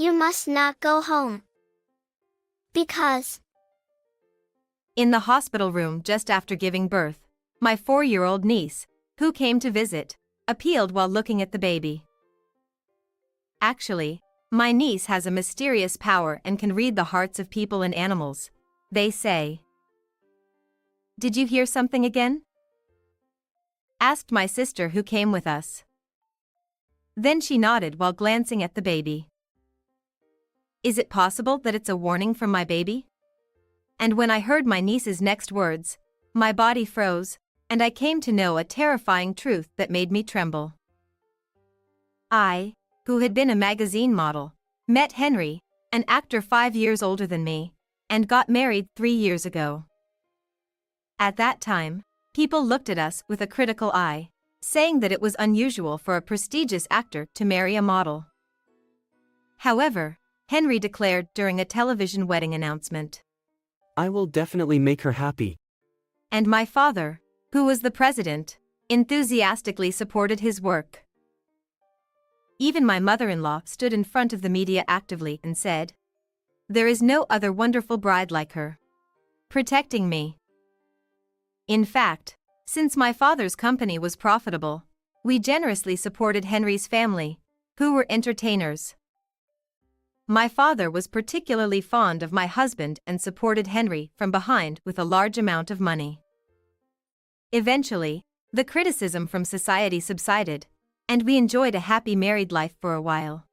You must not go home. Because In the hospital room just after giving birth, my 4-year-old niece, who came to visit, appealed while looking at the baby. Actually, my niece has a mysterious power and can read the hearts of people and animals, they say. Did you hear something again? Asked my sister who came with us. Then she nodded while glancing at the baby. Is it possible that it's a warning from my baby? And when I heard my niece's next words, my body froze, and I came to know a terrifying truth that made me tremble. I, who had been a magazine model, met Henry, an actor 5 years older than me, and got married 3 years ago. At that time, people looked at us with a critical eye, saying that it was unusual for a prestigious actor to marry a model. However, Henry declared during a television wedding announcement, I will definitely make her happy. And my father, who was the president, enthusiastically supported his work. Even my mother-in-law stood in front of the media actively and said, there is no other wonderful bride like her, protecting me. In fact, since my father's company was profitable, we generously supported Henry's family, who were entertainers. My father was particularly fond of my husband and supported Henry from behind with a large amount of money. Eventually, the criticism from society subsided, and we enjoyed a happy married life for a while.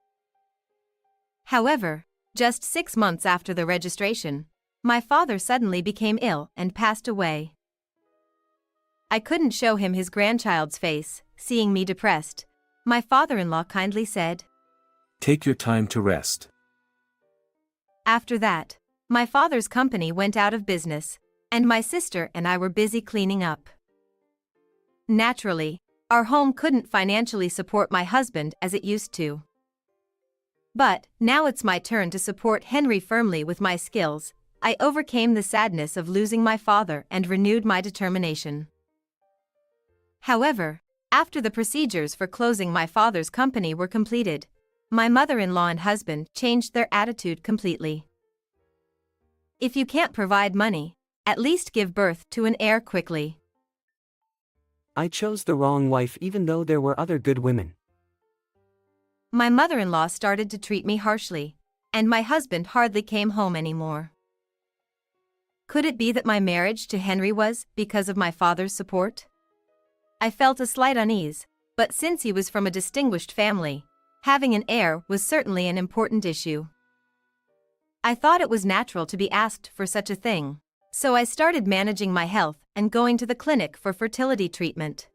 However, just 6 months after the registration, my father suddenly became ill and passed away. I couldn't show him his grandchild's face, seeing me depressed. My father-in-law kindly said, Take your time to rest. After that, my father's company went out of business, and my sister and I were busy cleaning up. Naturally, our home couldn't financially support my husband as it used to. But, now it's my turn to support Henry firmly with my skills. I overcame the sadness of losing my father and renewed my determination. However, after the procedures for closing my father's company were completed, my mother-in-law and husband changed their attitude completely. If you can't provide money, at least give birth to an heir quickly. I chose the wrong wife even though there were other good women. My mother-in-law started to treat me harshly, and my husband hardly came home anymore. Could it be that my marriage to Henry was because of my father's support? I felt a slight unease, but since he was from a distinguished family, having an heir was certainly an important issue. I thought it was natural to be asked for such a thing, so I started managing my health and going to the clinic for fertility treatment.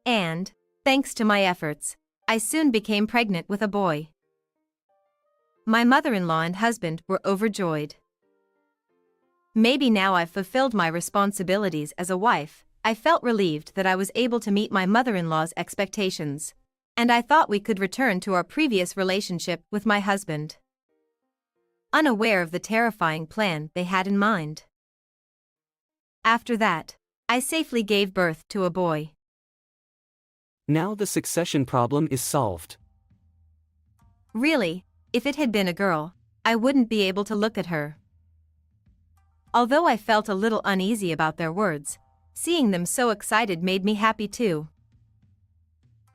And, thanks to my efforts, I soon became pregnant with a boy. My mother-in-law and husband were overjoyed. Maybe now I've fulfilled my responsibilities as a wife. I felt relieved that I was able to meet my mother-in-law's expectations, and I thought we could return to our previous relationship with my husband, unaware of the terrifying plan they had in mind. After that, I safely gave birth to a boy. Now the succession problem is solved. Really, if it had been a girl, I wouldn't be able to look at her. Although I felt a little uneasy about their words, seeing them so excited made me happy too.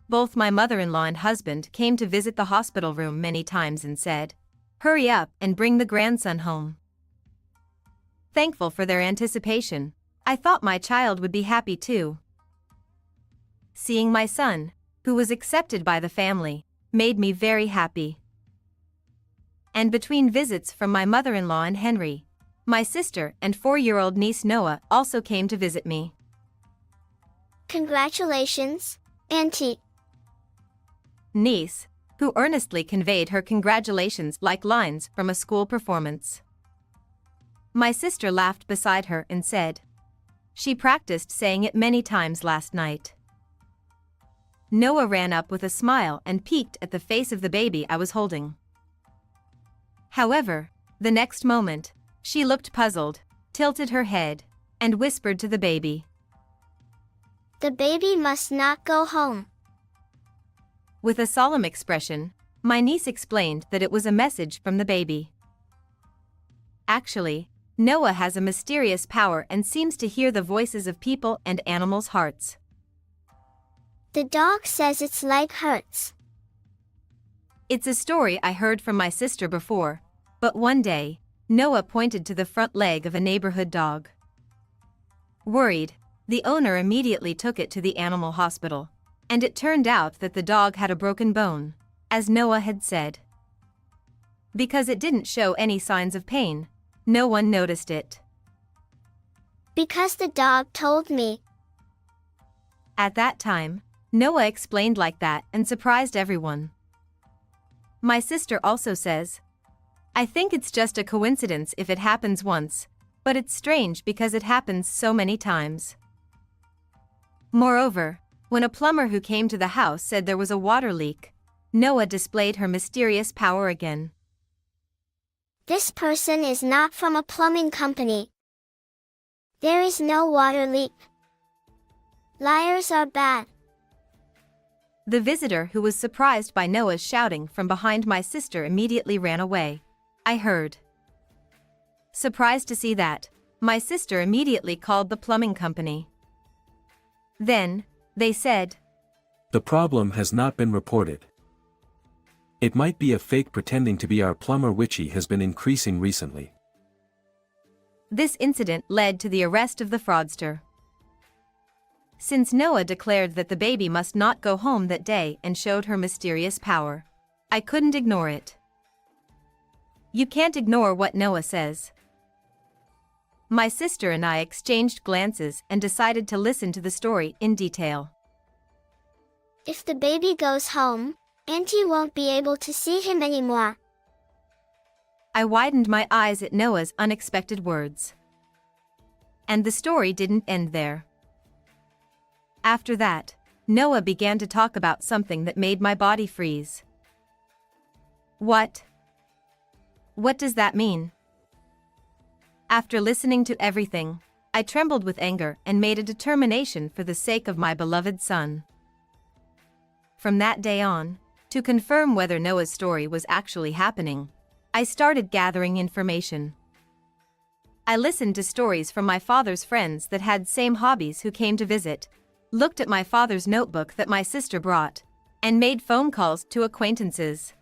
Both my mother-in-law and husband came to visit the hospital room many times and said, "Hurry up and bring the grandson home." Thankful for their anticipation, I thought my child would be happy too. Seeing my son, who was accepted by the family, made me very happy. And between visits from my mother-in-law and Henry, my sister and 4-year-old niece Noah also came to visit me. Congratulations, Auntie. Niece, who earnestly conveyed her congratulations like lines from a school performance. My sister laughed beside her and said, she practiced saying it many times last night. Noah ran up with a smile and peeked at the face of the baby I was holding. However, the next moment, she looked puzzled, tilted her head, and whispered to the baby, The baby must not go home. With a solemn expression, My niece explained that it was a message from the baby. Actually, Noah has a mysterious power and seems to hear the voices of people and animals' hearts. The dog says its leg hurts. It's a story I heard from my sister before, but one day, Noah pointed to the front leg of a neighborhood dog. Worried, the owner immediately took it to the animal hospital, and it turned out that the dog had a broken bone, as Noah had said. Because it didn't show any signs of pain, no one noticed it. Because the dog told me. At that time, Noah explained like that and surprised everyone. My sister also says, I think it's just a coincidence if it happens once, but it's strange because it happens so many times. Moreover, when a plumber who came to the house said there was a water leak, Noah displayed her mysterious power again. This person is not from a plumbing company. There is no water leak. Liars are bad. The visitor who was surprised by Noah's shouting from behind my sister immediately ran away. I heard. Surprised to see that, my sister immediately called the plumbing company. Then, they said, The problem has not been reported. It might be a fake pretending to be our plumber. Witchy has been increasing recently. This incident led to the arrest of the fraudster. Since Noah declared that the baby must not go home that day and showed her mysterious power, I couldn't ignore it. You can't ignore what Noah says. My sister and I exchanged glances and decided to listen to the story in detail. If the baby goes home, Auntie won't be able to see him anymore. I widened my eyes at Noah's unexpected words. And the story didn't end there. After that, Noah began to talk about something that made my body freeze. What? What does that mean? After listening to everything, I trembled with anger and made a determination for the sake of my beloved son. From that day on, to confirm whether Noah's story was actually happening, I started gathering information. I listened to stories from my father's friends that had same hobbies who came to visit, looked at my father's notebook that my sister brought, and made phone calls to acquaintances.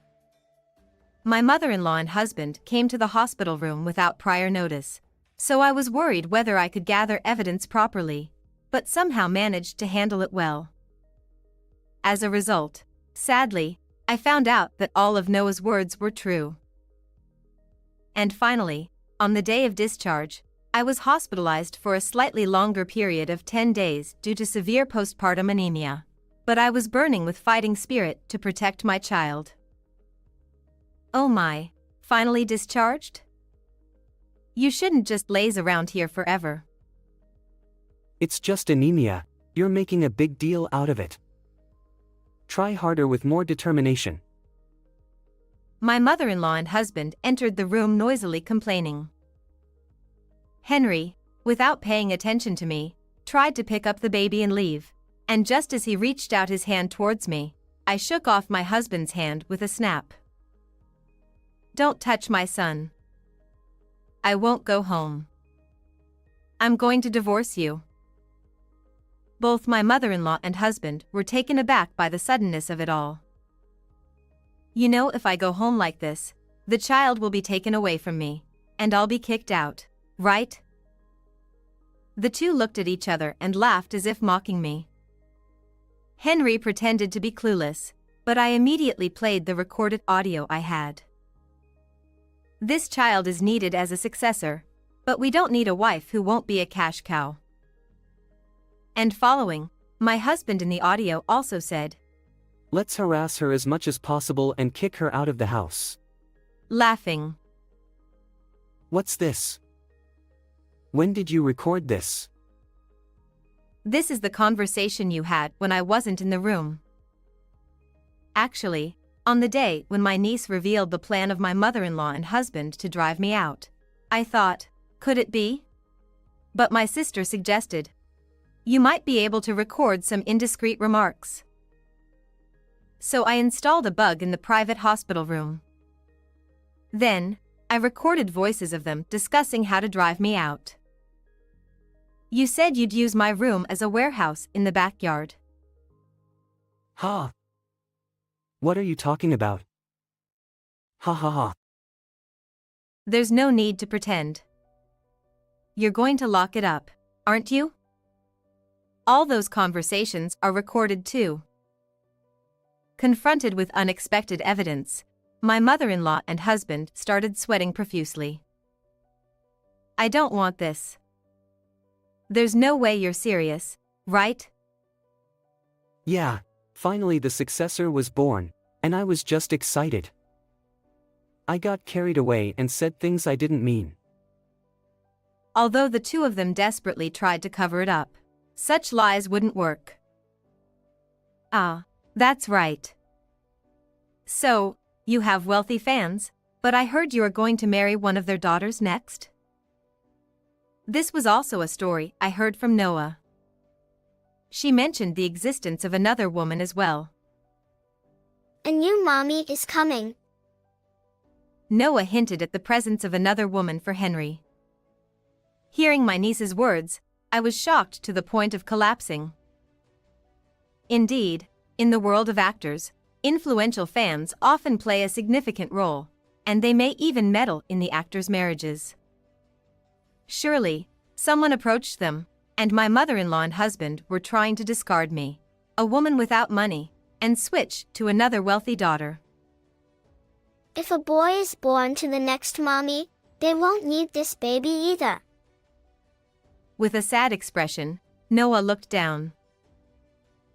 My mother-in-law and husband came to the hospital room without prior notice, so I was worried whether I could gather evidence properly, but somehow managed to handle it well. As a result, sadly, I found out that all of Noah's words were true. And finally, on the day of discharge, I was hospitalized for a slightly longer period of 10 days due to severe postpartum anemia. But I was burning with fighting spirit to protect my child. Oh my, finally discharged? You shouldn't just laze around here forever. It's just anemia, you're making a big deal out of it. Try harder with more determination. My mother-in-law and husband entered the room noisily complaining. Henry, without paying attention to me, tried to pick up the baby and leave, and just as he reached out his hand towards me, I shook off my husband's hand with a snap. Don't touch my son. I won't go home. I'm going to divorce you. Both my mother-in-law and husband were taken aback by the suddenness of it all. You know, if I go home like this, the child will be taken away from me, and I'll be kicked out, right? The two looked at each other and laughed as if mocking me. Henry pretended to be clueless, but I immediately played the recorded audio I had. This child is needed as a successor, but we don't need a wife who won't be a cash cow. And following, my husband in the audio also said, Let's harass her as much as possible and kick her out of the house. Laughing. What's this? When did you record this? This is the conversation you had when I wasn't in the room. Actually, on the day when my niece revealed the plan of my mother-in-law and husband to drive me out, I thought, could it be? But my sister suggested, you might be able to record some indiscreet remarks. so I installed a bug in the private hospital room. Then, I recorded voices of them discussing how to drive me out. You said you'd use my room as a warehouse in the backyard. Ha! What are you talking about? Ha ha ha. There's no need to pretend. You're going to lock it up, aren't you? All those conversations are recorded too. Confronted with unexpected evidence, my mother-in-law and husband started sweating profusely. I don't want this. There's no way you're serious, right? Yeah, finally the successor was born, and I was just excited. I got carried away and said things I didn't mean. Although the two of them desperately tried to cover it up, such lies wouldn't work. Ah, that's right. So, you have wealthy fans, but I heard you are going to marry one of their daughters next? This was also a story I heard from Noah. She mentioned the existence of another woman as well. A new mommy is coming. Noah hinted at the presence of another woman for Henry. Hearing my niece's words, I was shocked to the point of collapsing. Indeed, in the world of actors, influential fans often play a significant role, and they may even meddle in the actors' marriages. Surely, someone approached them, and my mother-in-law and husband were trying to discard me, a woman without money, and switch to another wealthy daughter. If a boy is born to the next mommy, they won't need this baby either. With a sad expression, Noah looked down.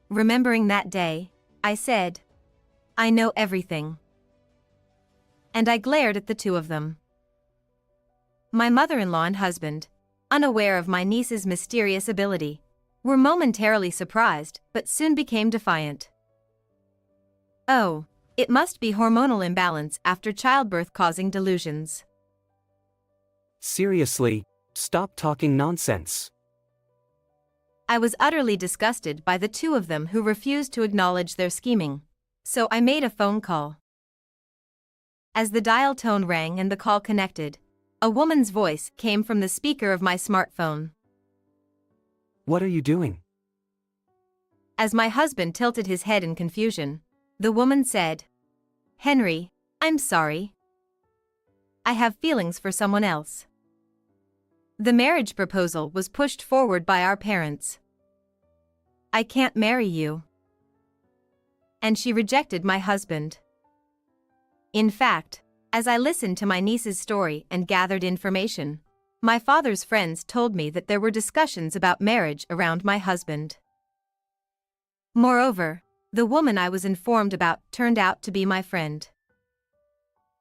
Remembering that day, I said, I know everything. And I glared at the two of them. My mother-in-law and husband, unaware of my niece's mysterious ability, were momentarily surprised but soon became defiant. Oh, it must be hormonal imbalance after childbirth causing delusions. Seriously, stop talking nonsense. I was utterly disgusted by the two of them who refused to acknowledge their scheming, so I made a phone call. As the dial tone rang and the call connected, a woman's voice came from the speaker of my smartphone. What are you doing? As my husband tilted his head in confusion, the woman said, Henry, I'm sorry. I have feelings for someone else. The marriage proposal was pushed forward by our parents. I can't marry you. And she rejected my husband. In fact, as I listened to my niece's story and gathered information, my father's friends told me that there were discussions about marriage around my husband. Moreover, the woman I was informed about turned out to be my friend.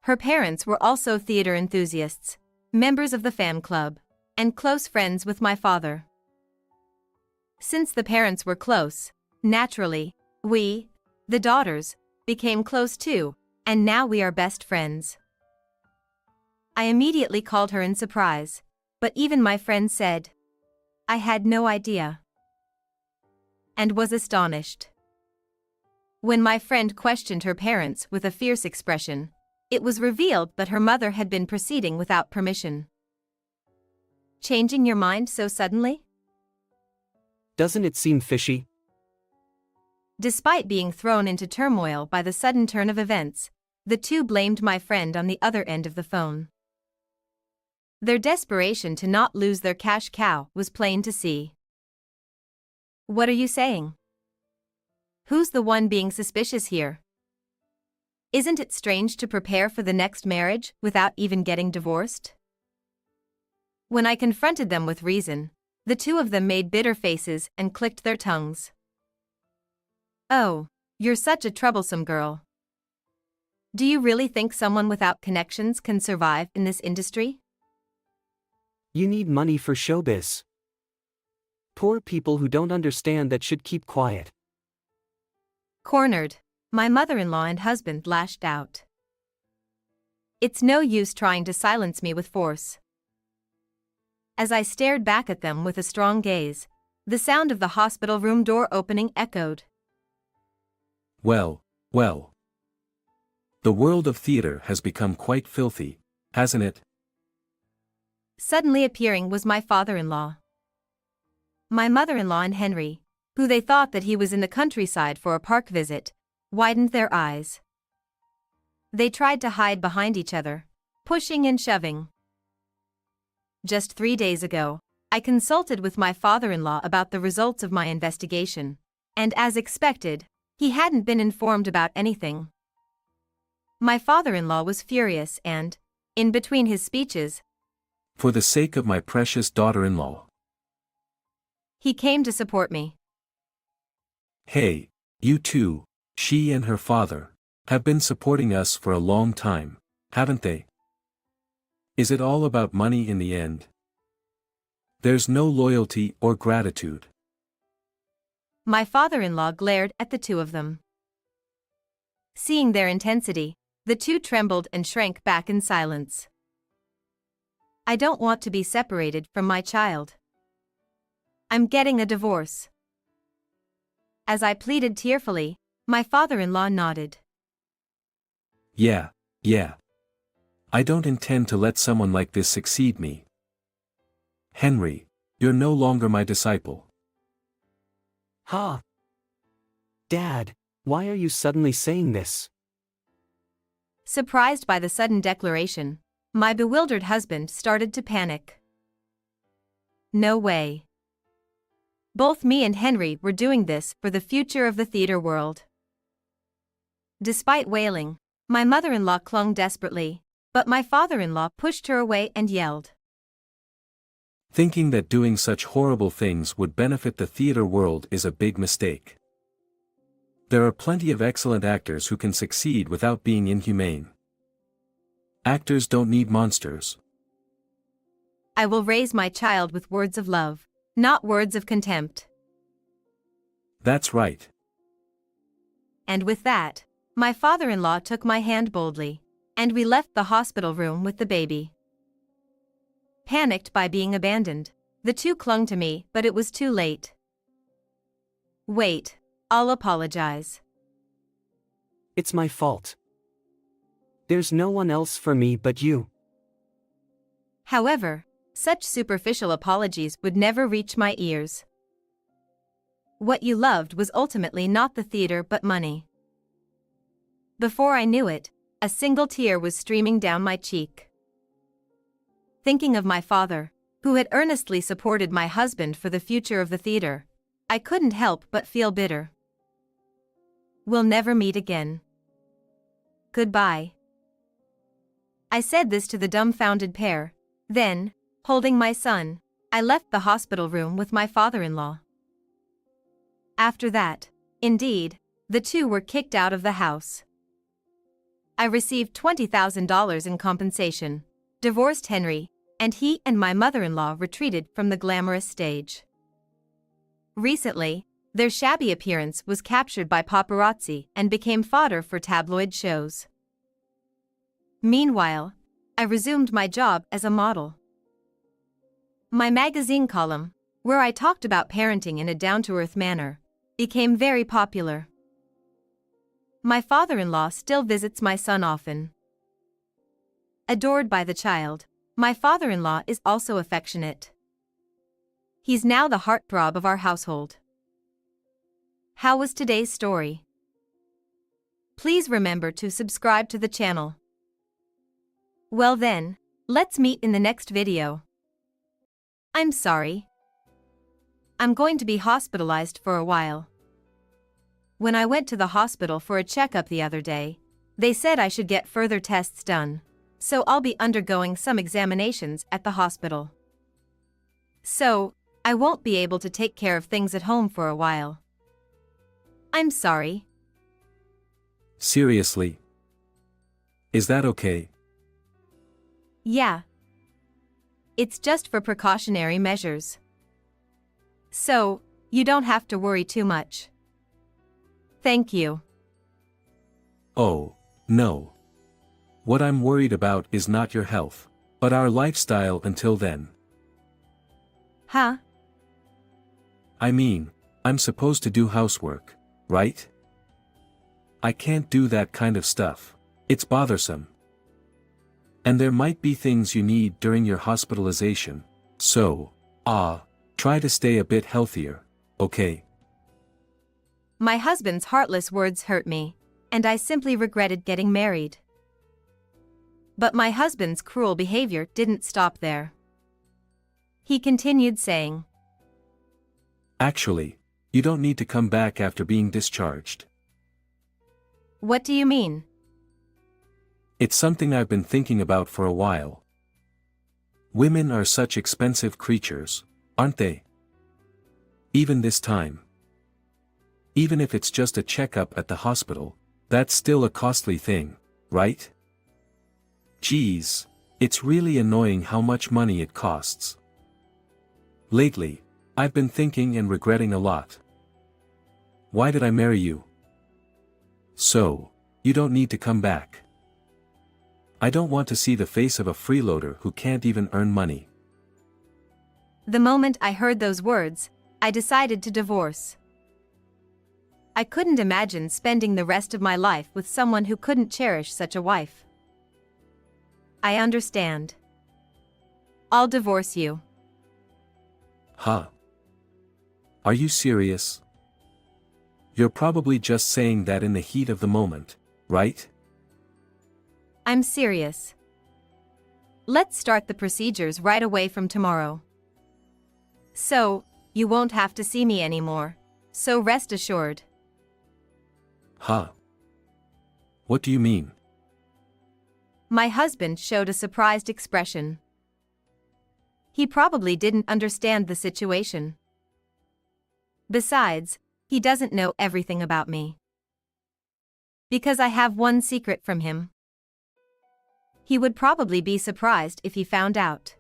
Her parents were also theater enthusiasts, members of the fan club, and close friends with my father. Since the parents were close, naturally, we, the daughters, became close too, and now we are best friends. I immediately called her in surprise, but even my friend said, I had no idea, and was astonished. When my friend questioned her parents with a fierce expression, it was revealed that her mother had been proceeding without permission. Changing your mind so suddenly? Doesn't it seem fishy? Despite being thrown into turmoil by the sudden turn of events, the two blamed my friend on the other end of the phone. Their desperation to not lose their cash cow was plain to see. What are you saying? Who's the one being suspicious here? Isn't it strange to prepare for the next marriage without even getting divorced? When I confronted them with reason, the two of them made bitter faces and clicked their tongues. Oh, you're such a troublesome girl. Do you really think someone without connections can survive in this industry? You need money for showbiz. Poor people who don't understand that should keep quiet. Cornered, my mother-in-law and husband lashed out. It's no use trying to silence me with force. As I stared back at them with a strong gaze, the sound of the hospital room door opening echoed. Well, Well, the world of theater has become quite filthy, hasn't it? Suddenly appearing was my father-in-law. My mother-in-law and Henry, who they thought that he was in the countryside for a park visit, widened their eyes. They tried to hide behind each other, pushing and shoving. Just 3 days ago, I consulted with my father-in-law about the results of my investigation, and as expected, he hadn't been informed about anything. My father-in-law was furious and, in between his speeches, For the sake of my precious daughter-in-law. he came to support me. Hey, you two, she and her father, have been supporting us for a long time, haven't they? Is it all about money in the end? There's no loyalty or gratitude. My father-in-law glared at the two of them. Seeing their intensity, the two trembled and shrank back in silence. I don't want to be separated from my child. I'm getting a divorce. As I pleaded tearfully, my father-in-law nodded. Yeah. I don't intend to let someone like this succeed me. Henry, you're no longer my disciple. Ha! Dad, why are you suddenly saying this? Surprised by the sudden declaration, my bewildered husband started to panic. No way. Both me and Henry were doing this for the future of the theater world. Despite wailing, my mother-in-law clung desperately, but my father-in-law pushed her away and yelled. Thinking that doing such horrible things would benefit the theater world is a big mistake. There are plenty of excellent actors who can succeed without being inhumane. Actors don't need monsters. I will raise my child with words of love, not words of contempt. That's right. And with that, my father-in-law took my hand boldly, and we left the hospital room with the baby. Panicked by being abandoned, the two clung to me, but it was too late. Wait, I'll apologize. It's my fault. There's no one else for me but you. However, such superficial apologies would never reach my ears. What you loved was ultimately not the theater but money. Before I knew it, a single tear was streaming down my cheek. Thinking of my father, who had earnestly supported my husband for the future of the theater, I couldn't help but feel bitter. We'll never meet again. Goodbye. I said this to the dumbfounded pair, then, holding my son, I left the hospital room with my father-in-law. After that, indeed, the two were kicked out of the house. I received $20,000 in compensation, divorced Henry, and he and my mother-in-law retreated from the glamorous stage. Recently, their shabby appearance was captured by paparazzi and became fodder for tabloid shows. Meanwhile, I resumed my job as a model. My magazine column, where I talked about parenting in a down-to-earth manner, became very popular. My father-in-law still visits my son often. Adored by the child, my father-in-law is also affectionate. He's now the heartthrob of our household. How was today's story? Please remember to subscribe to the channel. Well then, let's meet in the next video. I'm sorry. I'm going to be hospitalized for a while. When I went to the hospital for a checkup the other day, they said I should get further tests done, so I'll be undergoing some examinations at the hospital. So, I won't be able to take care of things at home for a while. I'm sorry. Seriously? Is that okay? Yeah. It's just for precautionary measures. So, you don't have to worry too much. Thank you. Oh, no. What I'm worried about is not your health, but our lifestyle until then. Huh? I mean, I'm supposed to do housework, right? I can't do that kind of stuff. It's bothersome. And there might be things you need during your hospitalization, so, try to stay a bit healthier, okay? My husband's heartless words hurt me, and I simply regretted getting married. But my husband's cruel behavior didn't stop there. He continued saying, Actually, you don't need to come back after being discharged. "What do you mean?" It's something I've been thinking about for a while. Women are such expensive creatures, aren't they? Even this time. Even if it's just a checkup at the hospital, that's still a costly thing, right? Geez, it's really annoying how much money it costs. Lately, I've been thinking and regretting a lot. Why did I marry you? So, you don't need to come back. I don't want to see the face of a freeloader who can't even earn money. The moment I heard those words, I decided to divorce. I couldn't imagine spending the rest of my life with someone who couldn't cherish such a wife. I understand. I'll divorce you. Huh? Are you serious? You're probably just saying that in the heat of the moment, right? I'm serious. Let's start the procedures right away from tomorrow. So, you won't have to see me anymore, so rest assured. Huh? What do you mean? My husband showed a surprised expression. He probably didn't understand the situation. Besides, he doesn't know everything about me. Because I have one secret from him. He would probably be surprised if he found out.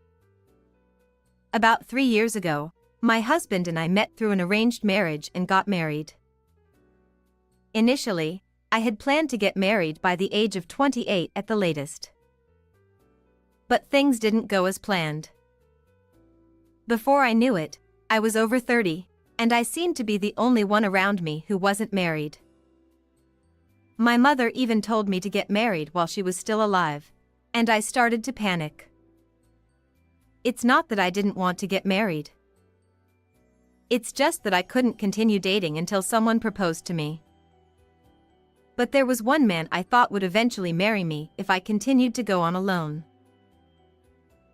About 3 years ago, my husband and I met through an arranged marriage and got married. Initially, I had planned to get married by the age of 28 at the latest. But things didn't go as planned. Before I knew it, I was over 30, and I seemed to be the only one around me who wasn't married. My mother even told me to get married while she was still alive, and I started to panic. It's not that I didn't want to get married. It's just that I couldn't continue dating until someone proposed to me. But there was one man I thought would eventually marry me if I continued to go on alone.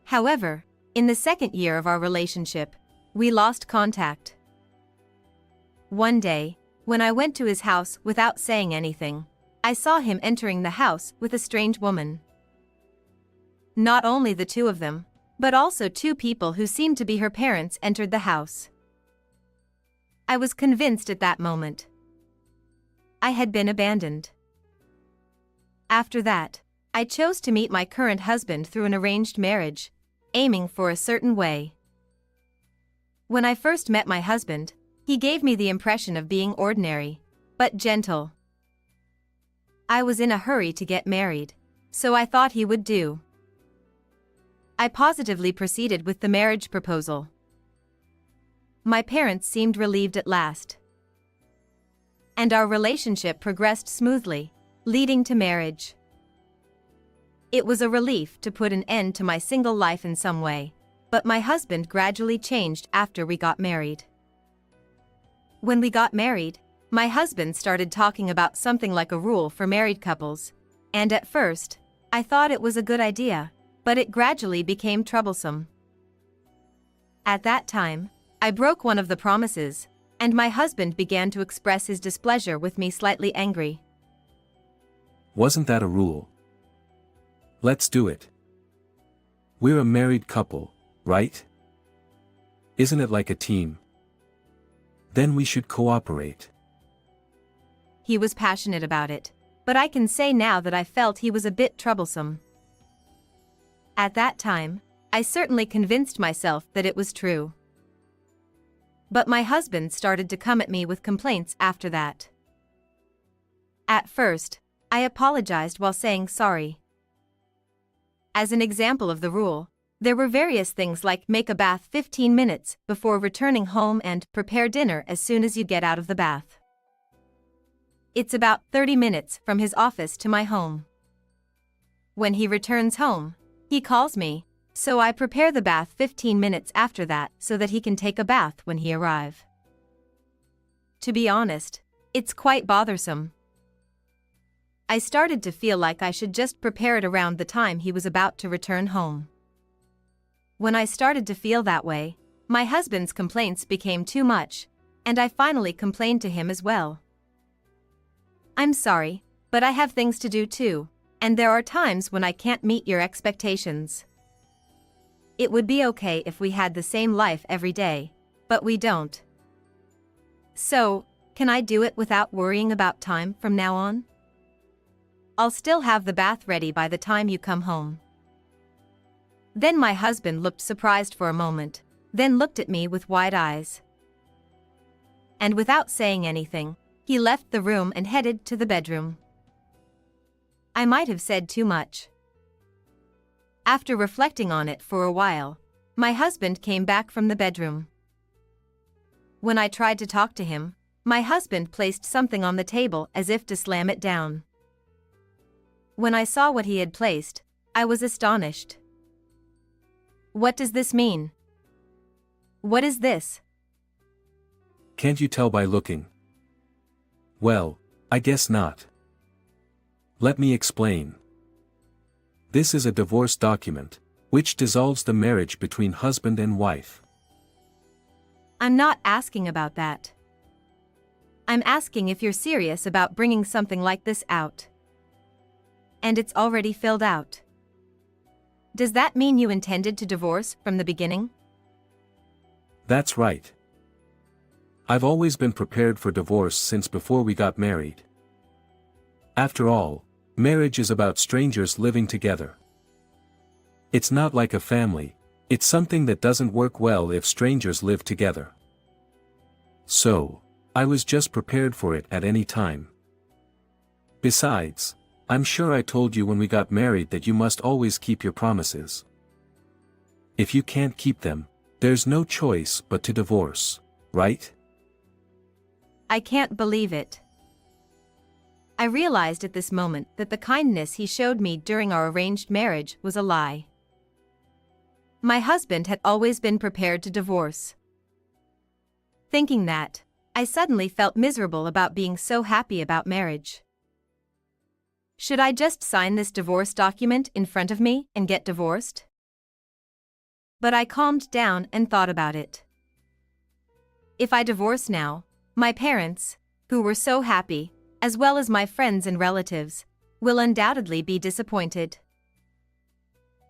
However, in the second year of our relationship, we lost contact. One day, when I went to his house without saying anything, I saw him entering the house with a strange woman. Not only the two of them, but also 2 people who seemed to be her parents entered the house. I was convinced at that moment. I had been abandoned. After that, I chose to meet my current husband through an arranged marriage, aiming for a certain way. When I first met my husband, he gave me the impression of being ordinary, but gentle. I was in a hurry to get married, so I thought he would do. I positively proceeded with the marriage proposal. My parents seemed relieved at last. And our relationship progressed smoothly, leading to marriage. It was a relief to put an end to my single life in some way, but my husband gradually changed after we got married. When we got married, my husband started talking about something like a rule for married couples, and at first, I thought it was a good idea, but it gradually became troublesome. At that time, I broke one of the promises, and my husband began to express his displeasure with me, slightly angry. Wasn't that a rule? Let's do it. We're a married couple, right? Isn't it like a team? Then we should cooperate. He was passionate about it, but I can say now that I felt he was a bit troublesome. At that time, I certainly convinced myself that it was true. But my husband started to come at me with complaints after that. At first, I apologized while saying sorry. As an example of the rule, there were various things like make a bath 15 minutes before returning home and prepare dinner as soon as you get out of the bath. It's about 30 minutes from his office to my home. When he returns home, he calls me, so I prepare the bath 15 minutes after that so that he can take a bath when he arrives. To be honest, it's quite bothersome. I started to feel like I should just prepare it around the time he was about to return home. When I started to feel that way, my husband's complaints became too much, and I finally complained to him as well. I'm sorry, but I have things to do too, and there are times when I can't meet your expectations. It would be okay if we had the same life every day, but we don't. So, can I do it without worrying about time from now on? I'll still have the bath ready by the time you come home. Then my husband looked surprised for a moment, then looked at me with wide eyes. And without saying anything, he left the room and headed to the bedroom. I might have said too much. After reflecting on it for a while, my husband came back from the bedroom. When I tried to talk to him, my husband placed something on the table as if to slam it down. When I saw what he had placed, I was astonished. What does this mean? What is this? Can't you tell by looking? Well, I guess not. Let me explain. This is a divorce document, which dissolves the marriage between husband and wife. I'm not asking about that. I'm asking if you're serious about bringing something like this out. And it's already filled out. Does that mean you intended to divorce from the beginning? That's right. I've always been prepared for divorce since before we got married. After all, marriage is about strangers living together. It's not like a family, it's something that doesn't work well if strangers live together. So, I was just prepared for it at any time. Besides, I'm sure I told you when we got married that you must always keep your promises. If you can't keep them, there's no choice but to divorce, right? I can't believe it. I realized at this moment that the kindness he showed me during our arranged marriage was a lie. My husband had always been prepared to divorce. Thinking that, I suddenly felt miserable about being so happy about marriage. Should I just sign this divorce document in front of me and get divorced? But I calmed down and thought about it. If I divorce now, my parents, who were so happy, as well as my friends and relatives, will undoubtedly be disappointed.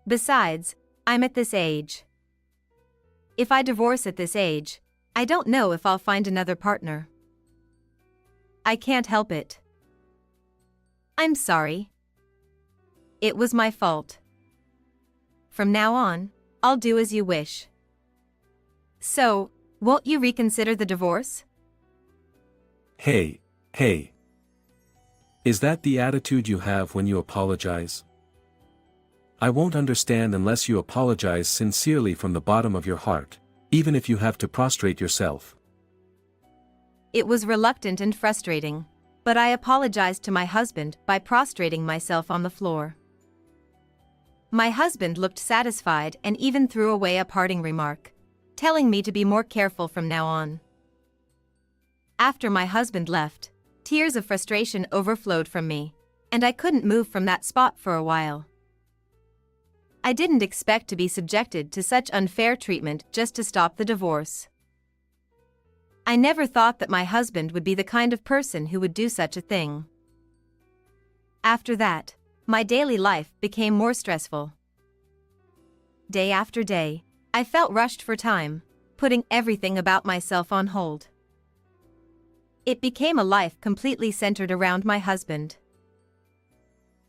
Besides, I'm at this age. If I divorce at this age, I don't know if I'll find another partner. I can't help it. I'm sorry. It was my fault. From now on, I'll do as you wish. So, won't you reconsider the divorce? Hey. Is that the attitude you have when you apologize? I won't understand unless you apologize sincerely from the bottom of your heart, even if you have to prostrate yourself. It was reluctant and frustrating, but I apologized to my husband by prostrating myself on the floor. My husband looked satisfied and even threw away a parting remark, telling me to be more careful from now on. After my husband left, tears of frustration overflowed from me, and I couldn't move from that spot for a while. I didn't expect to be subjected to such unfair treatment just to stop the divorce. I never thought that my husband would be the kind of person who would do such a thing. After that, my daily life became more stressful. Day after day, I felt rushed for time, putting everything about myself on hold. It became a life completely centered around my husband.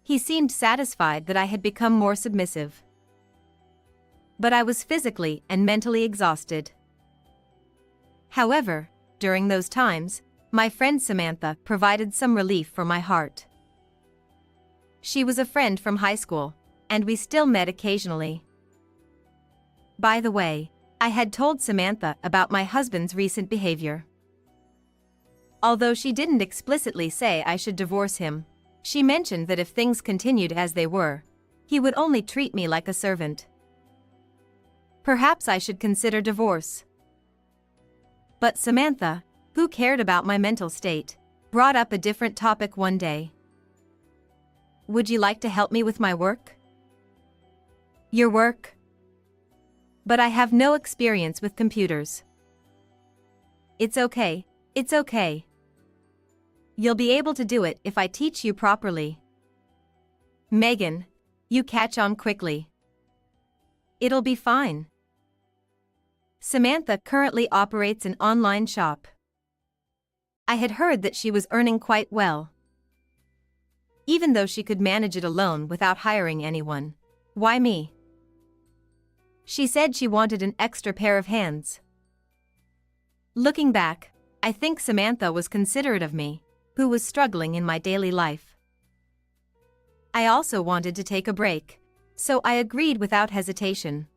He seemed satisfied that I had become more submissive. But I was physically and mentally exhausted. However, during those times, my friend Samantha provided some relief for my heart. She was a friend from high school, and we still met occasionally. By the way, I had told Samantha about my husband's recent behavior. Although she didn't explicitly say I should divorce him, she mentioned that if things continued as they were, he would only treat me like a servant. Perhaps I should consider divorce. But Samantha, who cared about my mental state, brought up a different topic one day. Would you like to help me with my work? Your work? But I have no experience with computers. It's okay, it's okay. You'll be able to do it if I teach you properly. Megan, you catch on quickly. It'll be fine. Samantha currently operates an online shop. I had heard that she was earning quite well. Even though she could manage it alone without hiring anyone. Why me? She said she wanted an extra pair of hands. Looking back, I think Samantha was considerate of me, who was struggling in my daily life. I also wanted to take a break, so I agreed without hesitation.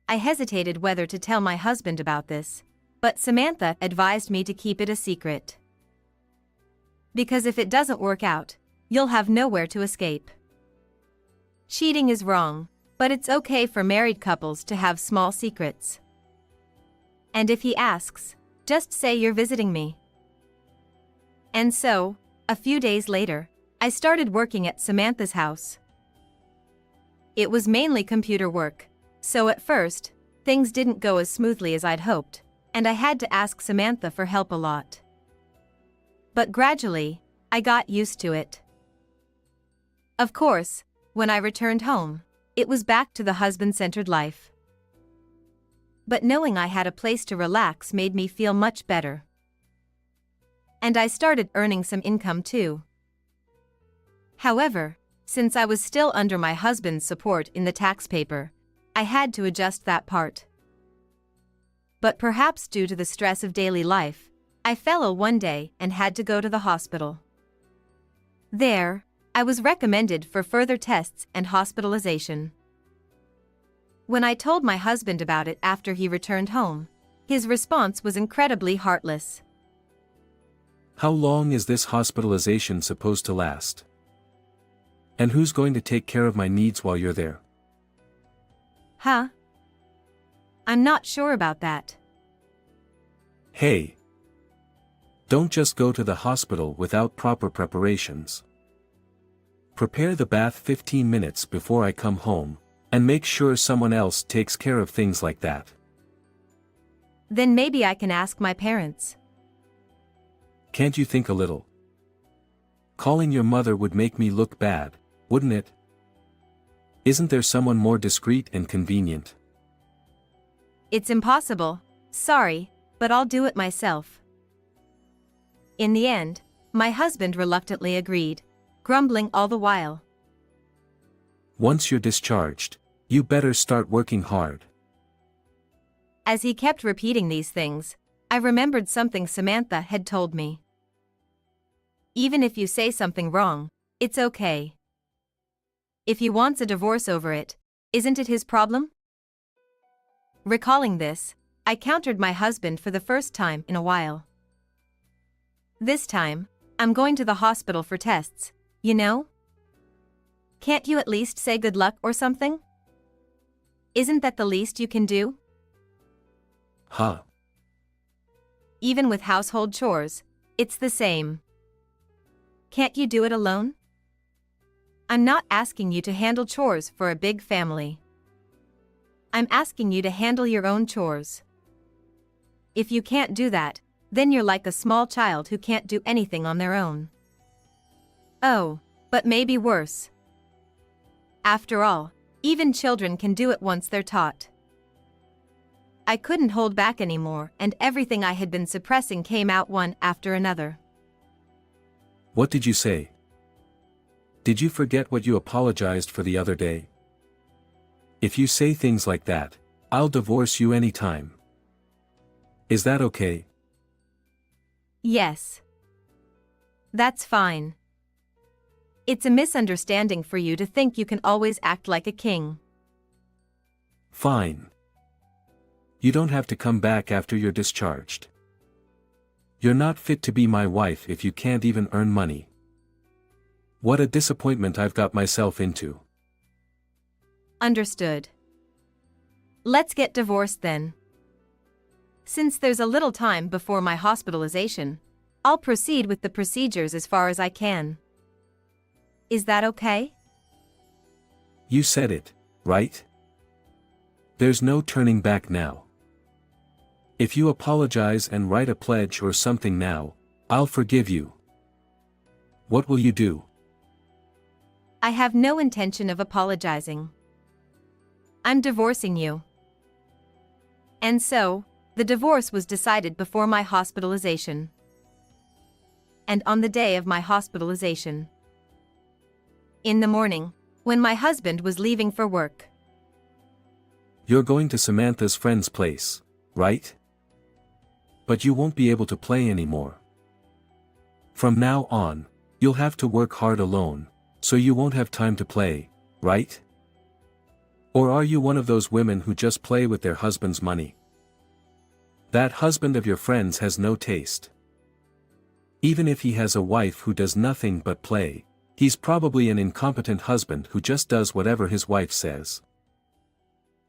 I hesitated whether to tell my husband about this, but Samantha advised me to keep it a secret. Because if it doesn't work out, you'll have nowhere to escape. Cheating is wrong, but it's okay for married couples to have small secrets. And if he asks, just say you're visiting me. And so, a few days later, I started working at Samantha's house. It was mainly computer work, so at first, things didn't go as smoothly as I'd hoped, and I had to ask Samantha for help a lot. But gradually, I got used to it. Of course, when I returned home, it was back to the husband-centered life. But knowing I had a place to relax made me feel much better. And I started earning some income too. However, since I was still under my husband's support in the tax paper, I had to adjust that part. But perhaps due to the stress of daily life, I fell ill one day and had to go to the hospital. There, I was recommended for further tests and hospitalization. When I told my husband about it after he returned home, his response was incredibly heartless. How long is this hospitalization supposed to last? And who's going to take care of my needs while you're there? Huh? I'm not sure about that. Hey! Don't just go to the hospital without proper preparations. Prepare the bath 15 minutes before I come home, and make sure someone else takes care of things like that. Then maybe I can ask my parents. Can't you think a little? Calling your mother would make me look bad, wouldn't it? Isn't there someone more discreet and convenient? It's impossible, sorry, but I'll do it myself. In the end, my husband reluctantly agreed, grumbling all the while. Once you're discharged, you better start working hard. As he kept repeating these things, I remembered something Samantha had told me. Even if you say something wrong, it's okay. If he wants a divorce over it, isn't it his problem? Recalling this, I countered my husband for the first time in a while. This time, I'm going to the hospital for tests, you know? Can't you at least say good luck or something? Isn't that the least you can do? Huh? Even with household chores, it's the same. Can't you do it alone? I'm not asking you to handle chores for a big family. I'm asking you to handle your own chores. If you can't do that, then you're like a small child who can't do anything on their own. Oh, but maybe worse. After all, even children can do it once they're taught. I couldn't hold back anymore, and everything I had been suppressing came out one after another. What did you say? Did you forget what you apologized for the other day? If you say things like that, I'll divorce you anytime. Is that okay? Yes. That's fine. It's a misunderstanding for you to think you can always act like a king. Fine. You don't have to come back after you're discharged. You're not fit to be my wife if you can't even earn money. What a disappointment I've got myself into. Understood. Let's get divorced then. Since there's a little time before my hospitalization, I'll proceed with the procedures as far as I can. Is that okay? You said it, right? There's no turning back now. If you apologize and write a pledge or something now, I'll forgive you. What will you do? I have no intention of apologizing. I'm divorcing you. And so, the divorce was decided before my hospitalization. And on the day of my hospitalization. In the morning, when my husband was leaving for work. You're going to Samantha's friend's place, right? But you won't be able to play anymore. From now on, you'll have to work hard alone, so you won't have time to play, right? Or are you one of those women who just play with their husband's money? That husband of your friends has no taste. Even if he has a wife who does nothing but play, he's probably an incompetent husband who just does whatever his wife says.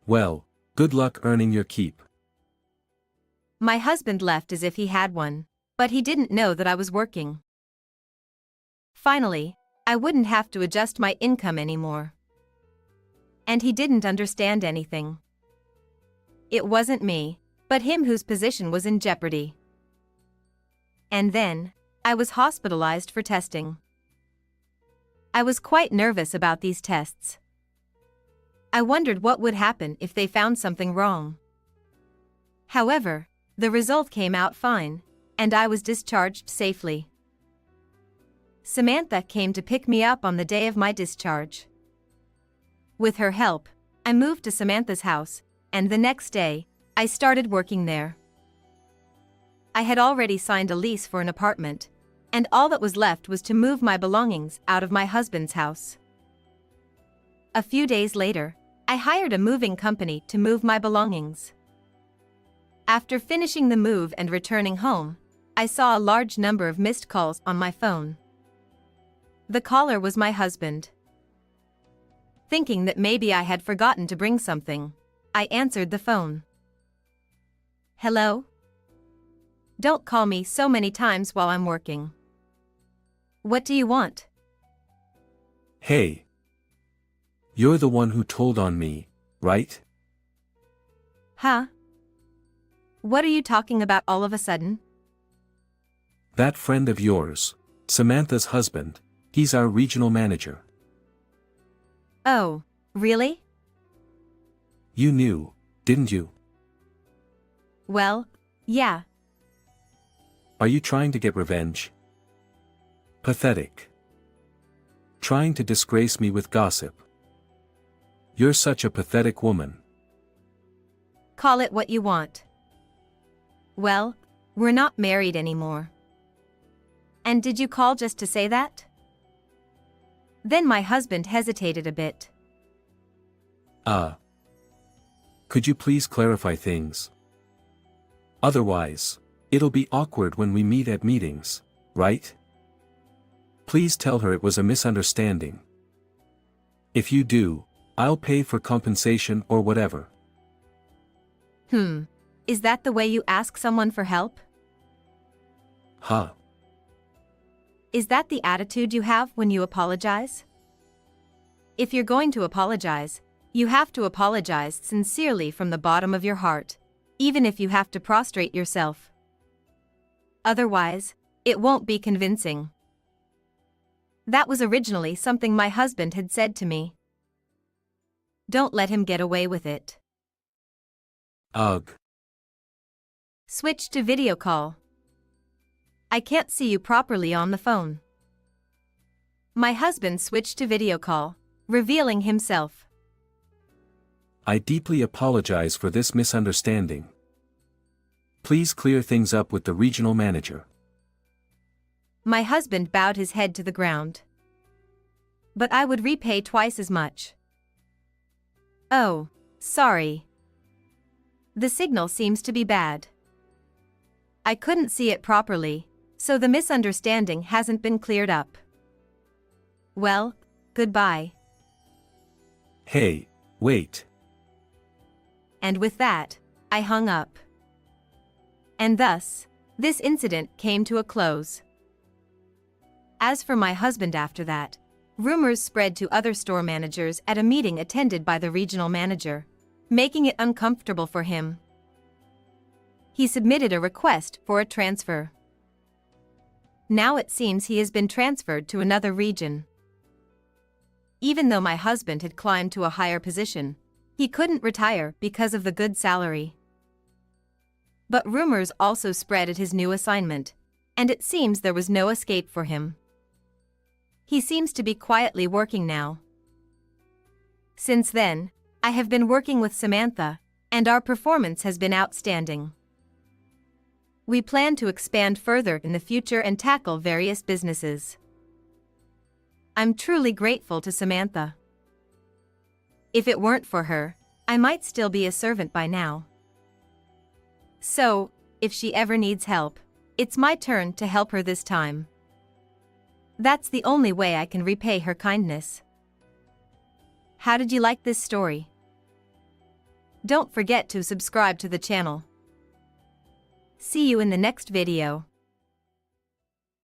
Well, good luck earning your keep. My husband left as if he had one, but he didn't know that I was working. Finally, I wouldn't have to adjust my income anymore. And he didn't understand anything. It wasn't me, but him whose position was in jeopardy. And then, I was hospitalized for testing. I was quite nervous about these tests. I wondered what would happen if they found something wrong. However, the result came out fine, and I was discharged safely. Samantha came to pick me up on the day of my discharge. With her help, I moved to Samantha's house, and the next day, I started working there. I had already signed a lease for an apartment, and all that was left was to move my belongings out of my husband's house. A few days later, I hired a moving company to move my belongings. After finishing the move and returning home, I saw a large number of missed calls on my phone. The caller was my husband. Thinking that maybe I had forgotten to bring something, I answered the phone. Hello? Don't call me so many times while I'm working. What do you want? Hey. You're the one who told on me, right? Huh? What are you talking about all of a sudden? That friend of yours, Samantha's husband, he's our regional manager. Oh, really? You knew, didn't you? Well, yeah. Are you trying to get revenge? Pathetic. Trying to disgrace me with gossip. You're such a pathetic woman. Call it what you want. Well, we're not married anymore. And did you call just to say that? Then my husband hesitated a bit. Could you please clarify things? Otherwise, it'll be awkward when we meet at meetings, right? Please tell her it was a misunderstanding. If you do, I'll pay for compensation or whatever. Is that the way you ask someone for help? Huh. Is that the attitude you have when you apologize? If you're going to apologize, you have to apologize sincerely from the bottom of your heart, even if you have to prostrate yourself. Otherwise, it won't be convincing. That was originally something my husband had said to me. Don't let him get away with it. Ugh. Switch to video call. I can't see you properly on the phone. My husband switched to video call, revealing himself. I deeply apologize for this misunderstanding. Please clear things up with the regional manager. My husband bowed his head to the ground. But I would repay twice as much. Oh, sorry. The signal seems to be bad. I couldn't see it properly, so the misunderstanding hasn't been cleared up. Well, goodbye. Hey, wait. And with that, I hung up. And thus, this incident came to a close. As for my husband after that, rumors spread to other store managers at a meeting attended by the regional manager, making it uncomfortable for him. He submitted a request for a transfer. Now it seems he has been transferred to another region. Even though my husband had climbed to a higher position, he couldn't retire because of the good salary. But rumors also spread at his new assignment, and it seems there was no escape for him. He seems to be quietly working now. Since then, I have been working with Samantha, and our performance has been outstanding. We plan to expand further in the future and tackle various businesses. I'm truly grateful to Samantha. If it weren't for her, I might still be a servant by now. So, if she ever needs help, it's my turn to help her this time. That's the only way I can repay her kindness. How did you like this story? Don't forget to subscribe to the channel. See you in the next video.